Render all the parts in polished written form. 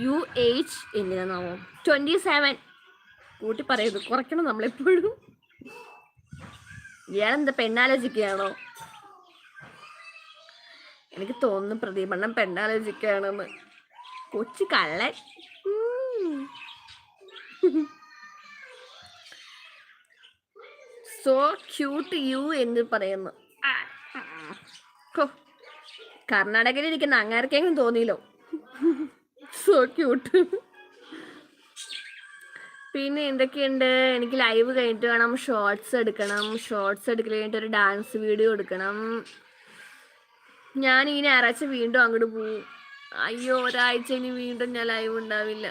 UH എന്തിനാണാവോ 27 കൂട്ടി പറയുന്നത് കുറയ്ക്കണം നമ്മളെപ്പോഴും. ഇയാളെന്താ പെണ്ണാലോചിക്കുകയാണോ? എനിക്ക് തോന്നുന്നു പ്രതിപണ്ണം പെണ്ണാലോചിക്കുകയാണെന്ന്. കൊച്ചു കള്ളൻ. സോ ക്യൂട്ട് യു എന്ന് പറയുന്നു. കർണാടകയിൽ ഇരിക്കുന്ന അങ്ങാർക്കെങ്കിലും തോന്നിയില്ലോ സോ ക്യൂട്ട്. പിന്നെ എന്തൊക്കെയുണ്ട്? എനിക്ക് ലൈവ് കഴിഞ്ഞിട്ട് വേണം ഷോർട്സ് എടുക്കണം. ഷോർട്സ് എടുക്കൽ കഴിഞ്ഞിട്ട് ഒരു ഡാൻസ് വീഡിയോ എടുക്കണം. ഞാൻ ഈ ഞായറാഴ്ച വീണ്ടും അങ്ങോട്ട് പോവും. അയ്യോ, ഒരാഴ്ച ഇനി വീണ്ടും ഞാൻ ലൈവ് ഉണ്ടാവില്ല.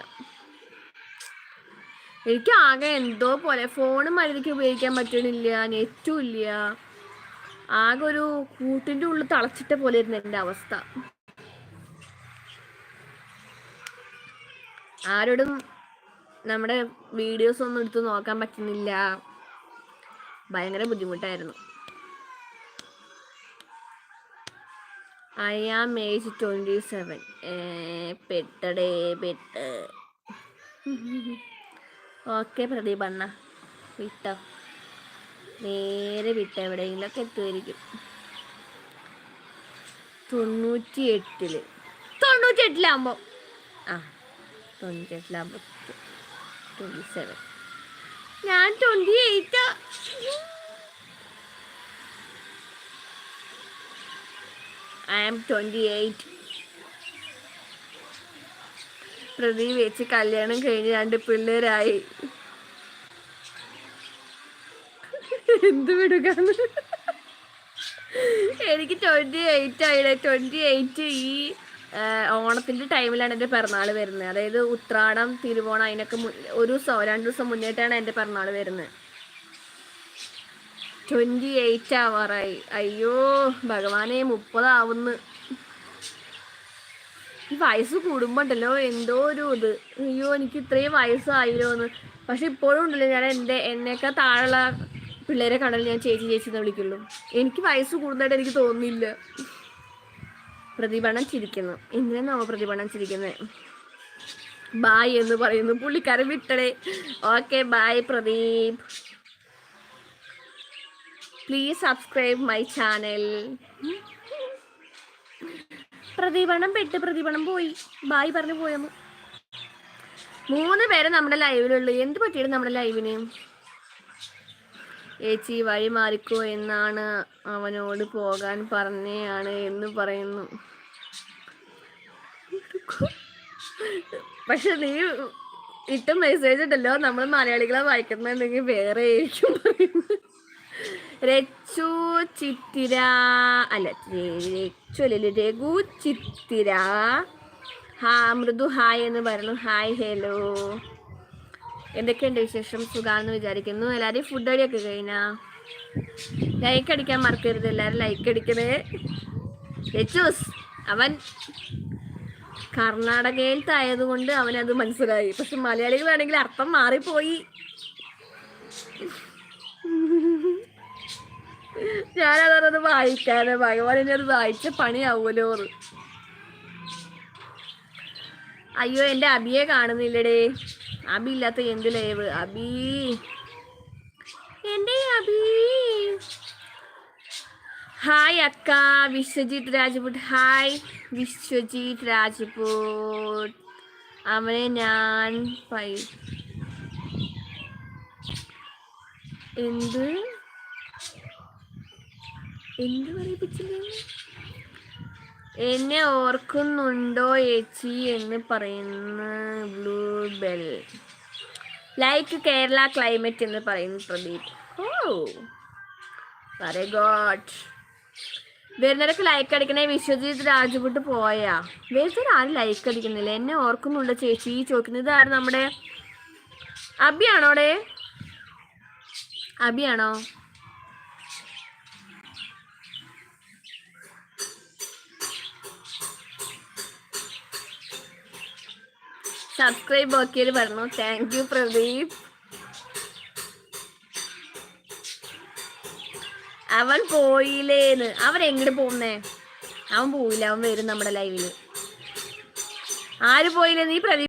എനിക്ക് ആകെ എന്തോ പോലെ, ഫോണ് മര്യാദയ്ക്ക് ഉപയോഗിക്കാൻ പറ്റണില്ല, നെറ്റും ഇല്ല. ആകെ ഒരു കൂട്ടിൻ്റെ ഉള്ളിൽ തളച്ചിട്ട പോലെ ആയിരുന്നു എൻ്റെ അവസ്ഥ. ആരോടും നമ്മുടെ വീഡിയോസ് ഒന്നും എടുത്ത് നോക്കാൻ പറ്റുന്നില്ല. ഭയങ്കര ബുദ്ധിമുട്ടായിരുന്നു. I am age 27. പെട്ടടേ പെട്ട്. ഓക്കെ പ്രദീപണ്ണ, വിട്ടോ, നേരെ വിട്ട എവിടെയെങ്കിലൊക്കെ എത്തുമായിരിക്കും. 98-ലാകുമ്പോ 27. ഞാൻ 28. I am 28. പ്രദീപ് വെച്ച് കല്യാണം കഴിഞ്ഞ് 2 പിള്ളേരായി. എന്ത് വിടുകയാണ്? എനിക്ക് 28 ആയില്ലേ. 28 ഈ ഓണത്തിൻ്റെ ടൈമിലാണ് എൻ്റെ പിറന്നാൾ വരുന്നത്. അതായത് ഉത്രാടം, തിരുവോണം, അതിനൊക്കെ 2 ദിവസം മുന്നേറ്റാണ് എൻ്റെ പിറന്നാൾ വരുന്നത്. 28 ആവാറായി. അയ്യോ ഭഗവാനെ, 30 ആവുന്നു. ഈ വയസ്സ് കൂടുമ്പോണ്ടല്ലോ എന്തോ ഒരു ഇത്, അയ്യോ എനിക്ക് ഇത്രയും വയസ്സായില്ലോ എന്ന്. പക്ഷെ ഇപ്പോഴും ഉണ്ടല്ലോ, ഞാൻ എന്നേക്കാൾ താഴെയുള്ള പിള്ളേരെ കണ്ടാലും ഞാൻ ചേച്ചി എന്ന് വിളിക്കുള്ളൂ. എനിക്ക് വയസ്സ് കൂടുന്നതായിട്ട് എനിക്ക് തോന്നുന്നില്ല. പ്രതിപണ്ണം ചിരിക്കുന്നു. എന്തിനാണോ പ്രതിപണ്ണം ചിരിക്കുന്നത്? ബായ് എന്ന് പറയുന്നു. പുള്ളിക്കാരൻ വിട്ടടേ. Okay bye Pradeep. Please subscribe my channel. പ്രതിപണ്ണം പെട്ട്, പ്രതിപണ്ണം പോയി, ബായ് പറഞ്ഞു പോയെന്ന്. 3 പേരെ നമ്മുടെ ലൈവിലുള്ളൂ. എന്ത് പറ്റിയത് നമ്മുടെ ലൈവിന്? ചേച്ചി വഴി മാറിക്കോ എന്നാണ് അവനോട് പോകാൻ പറഞ്ഞയാണ് എന്ന് പറയുന്നു. പക്ഷെ നീ ഇട്ട മെസ്സേജ് ഉണ്ടല്ലോ, നമ്മൾ മലയാളികളെ വായിക്കുന്നുണ്ടെങ്കിൽ വേറെ ആയിരിക്കും പറയുന്നത്. രഘു ചിത്തിര അല്ല, രഘു ചിത്തിര മൃദു ഹായ് എന്ന് പറഞ്ഞു. ഹായ് ഹലോ, എന്തൊക്കെയുണ്ട് വിശേഷം? സുഖാണെന്ന് വിചാരിക്കുന്നു. എല്ലാവരും ഫുഡ് അടിയൊക്കെ കഴിഞ്ഞാ? ലൈക്ക് അടിക്കാൻ മറക്കരുത്. എല്ലാവരും ലൈക്ക് അടിക്കണേ. രച്ചൂസ് അവൻ കർണാടകയിലത്തെ ആയതുകൊണ്ട് അവനത് മനസ്സിലായി. പക്ഷെ മലയാളികളാണെങ്കിൽ അർത്ഥം മാറിപ്പോയി. ഞാനതത് വായിക്കാന് ഭഗവാൻ എന്നെ അത് വായിച്ച പണിയാവൂലോ. അയ്യോ എൻ്റെ അബിയെ കാണുന്നില്ലടേ. അബി ഇല്ലാത്ത എന്ത് ലൈവ്? അബി, എൻ്റെ അബി. ഹായ് അക്ക വിശ്വജിത്ത് രാജ്പുട്ട്. ഹായ് വിശ്വജിത്ത് രാജ്പുട്ട്. അവനെ ഞാൻ എന്ത് പറയിപ്പിച്ചില്ല? എന്നെ ഓർക്കുന്നുണ്ടോ ചേച്ചി എന്ന് പറയുന്ന blue bell. Like Kerala climate എന്ന് പറയുന്നു പ്രദീപ്. ഓ വെരി ഗുഡ്. വരുന്നവരൊക്കെ ലൈക്ക് അടിക്കണേ. വിശ്വജിത്ത് രാജ്പുട്ട് പോയാ? വേറെ ആരും ലൈക്ക് അടിക്കുന്നില്ല. എന്നെ ഓർക്കുന്നുണ്ടോ ചേച്ചി ചോദിക്കുന്നത് ആരും? നമ്മുടെ അബിയാണോടെ? അബിയാണോ? സബ്സ്ക്രൈബ് ഓക്കെ പറഞ്ഞു. Thank you Pradeep. അവൻ പോയില്ലേന്ന്. അവൻ എങ്ങോട്ട് പോകുന്നേ? അവൻ പോയില്ല, അവൻ വരും നമ്മുടെ ലൈവില്. ആര് പോയില്ല? നീ പ്രദീപ്